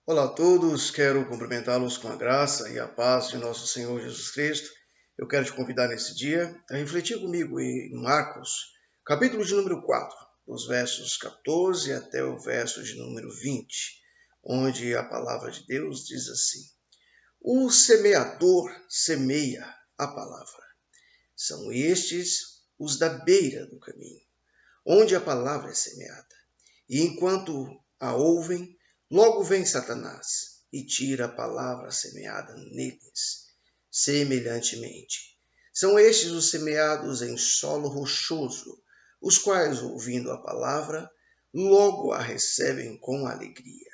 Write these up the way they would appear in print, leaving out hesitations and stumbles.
Olá a todos, quero cumprimentá-los com a graça e a paz de nosso Senhor Jesus Cristo. Eu quero te convidar nesse dia a refletir comigo em Marcos, capítulo de número 4, dos versos 14 até o verso de número 20, onde a palavra de Deus diz assim: O semeador semeia a palavra. São estes os da beira do caminho, onde a palavra é semeada. E enquanto a ouvem, logo vem Satanás e tira a palavra semeada neles. Semelhantemente, são estes os semeados em solo rochoso, os quais, ouvindo a palavra, logo a recebem com alegria.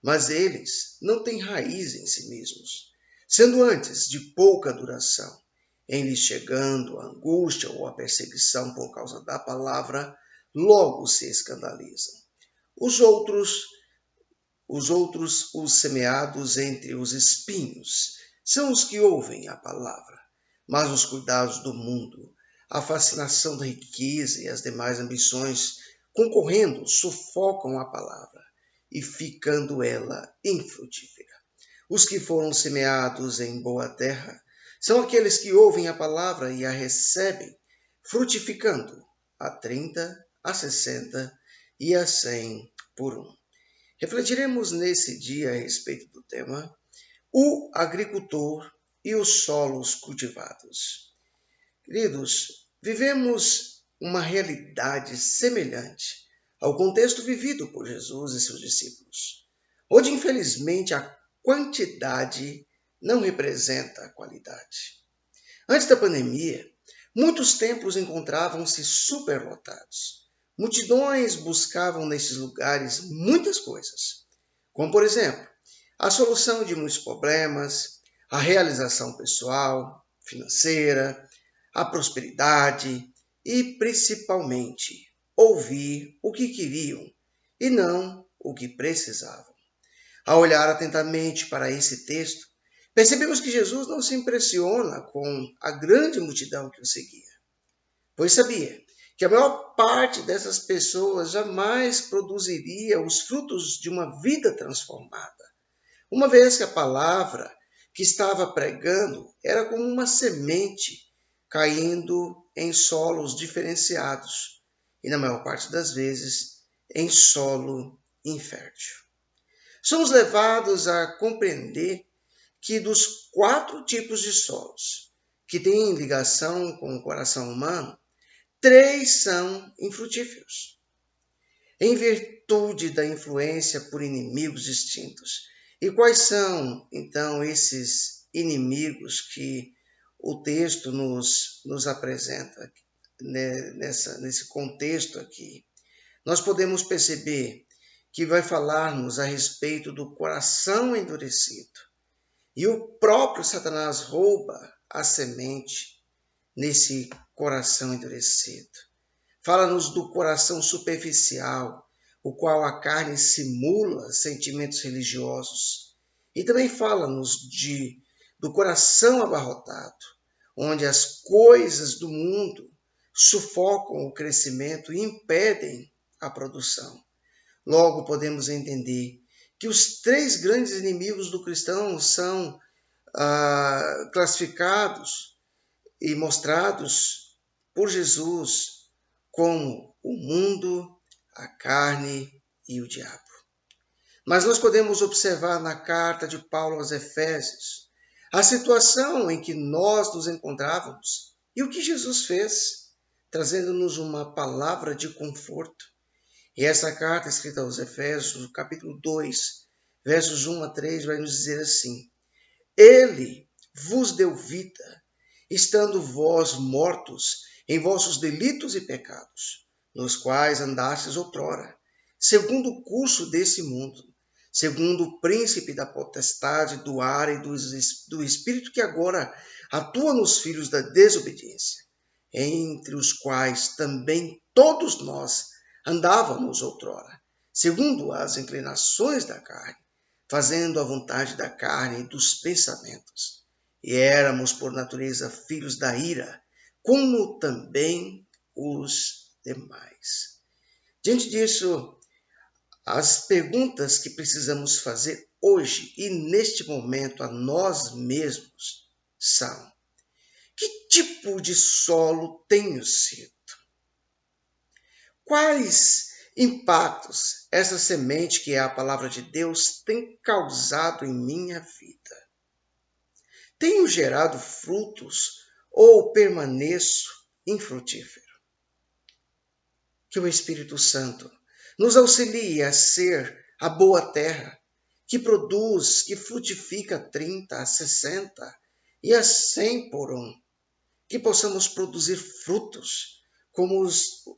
Mas eles não têm raiz em si mesmos, sendo antes de pouca duração. Em lhes chegando a angústia ou a perseguição por causa da palavra, logo se escandalizam. Os outros, os semeados entre os espinhos, são os que ouvem a palavra, mas os cuidados do mundo, a fascinação da riqueza e as demais ambições concorrendo sufocam a palavra e ficando ela infrutífera. Os que foram semeados em boa terra são aqueles que ouvem a palavra e a recebem, frutificando a 30, a 60 e a 100 por um. Refletiremos nesse dia a respeito do tema o agricultor e os solos cultivados. Queridos, vivemos uma realidade semelhante ao contexto vivido por Jesus e seus discípulos, onde infelizmente a quantidade não representa a qualidade. Antes da pandemia, muitos templos encontravam-se superlotados. Multidões buscavam nesses lugares muitas coisas, como, por exemplo, a solução de muitos problemas, a realização pessoal, financeira, a prosperidade e, principalmente, ouvir o que queriam e não o que precisavam. Ao olhar atentamente para esse texto, percebemos que Jesus não se impressiona com a grande multidão que o seguia, pois sabia que a maior parte dessas pessoas jamais produziria os frutos de uma vida transformada, uma vez que a palavra que estava pregando era como uma semente caindo em solos diferenciados e, na maior parte das vezes, em solo infértil. Somos levados a compreender que dos 4 tipos de solos que têm ligação com o coração humano, 3 são infrutíferos, em virtude da influência por inimigos distintos. E quais são, então, esses inimigos que o texto nos apresenta nesse contexto aqui? Nós podemos perceber que vai falar-nos a respeito do coração endurecido. E o próprio Satanás rouba a semente nesse coração endurecido. Fala-nos do coração superficial, o qual a carne simula sentimentos religiosos. E também fala-nos do coração abarrotado, onde as coisas do mundo sufocam o crescimento e impedem a produção. Logo, podemos entender que os 3 grandes inimigos do cristão são classificados e mostrados por Jesus como o mundo, a carne e o diabo. Mas nós podemos observar na carta de Paulo aos Efésios a situação em que nós nos encontrávamos e o que Jesus fez, trazendo-nos uma palavra de conforto. E essa carta escrita aos Efésios, capítulo 2, versos 1 a 3, vai nos dizer assim: Ele vos deu vida, estando vós mortos em vossos delitos e pecados, nos quais andastes outrora, segundo o curso desse mundo, segundo o príncipe da potestade do ar e do espírito que agora atua nos filhos da desobediência, entre os quais também todos nós andávamos outrora, segundo as inclinações da carne, fazendo a vontade da carne e dos pensamentos. E éramos, por natureza, filhos da ira, como também os demais. Diante disso, As perguntas que precisamos fazer hoje e neste momento a nós mesmos são: que tipo de solo tenho sido? Quais impactos essa semente, que é a palavra de Deus, tem causado em minha vida? Tenho gerado frutos ou permaneço infrutífero? Que o Espírito Santo nos auxilie a ser a boa terra, que produz, que frutifica 30, a 60 e a 100 por um. Que possamos produzir frutos, como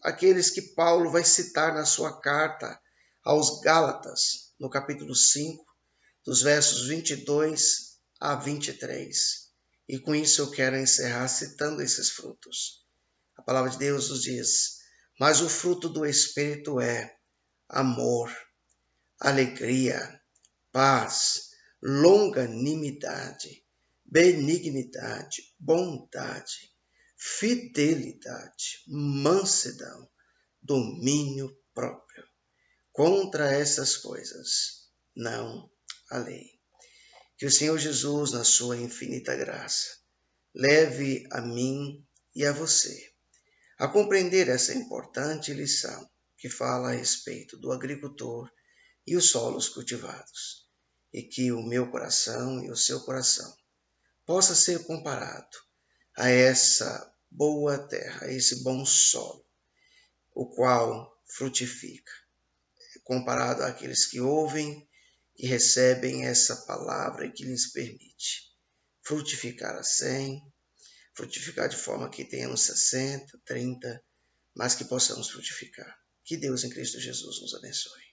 aqueles que Paulo vai citar na sua carta aos Gálatas, no capítulo 5, dos versos 22 a 23. E com isso eu quero encerrar citando esses frutos. A palavra de Deus nos diz: mas o fruto do Espírito é amor, alegria, paz, longanimidade, benignidade, bondade, fidelidade, mansidão, domínio próprio. Contra essas coisas não há lei. Que o Senhor Jesus, na sua infinita graça, leve a mim e a você a compreender essa importante lição que fala a respeito do agricultor e os solos cultivados, e que o meu coração e o seu coração possa ser comparado a essa boa terra, a esse bom solo, o qual frutifica, comparado àqueles que ouvem e recebem essa palavra e que lhes permite frutificar a 100, frutificar de forma que tenhamos 60, 30, mas que possamos frutificar. Que Deus em Cristo Jesus nos abençoe.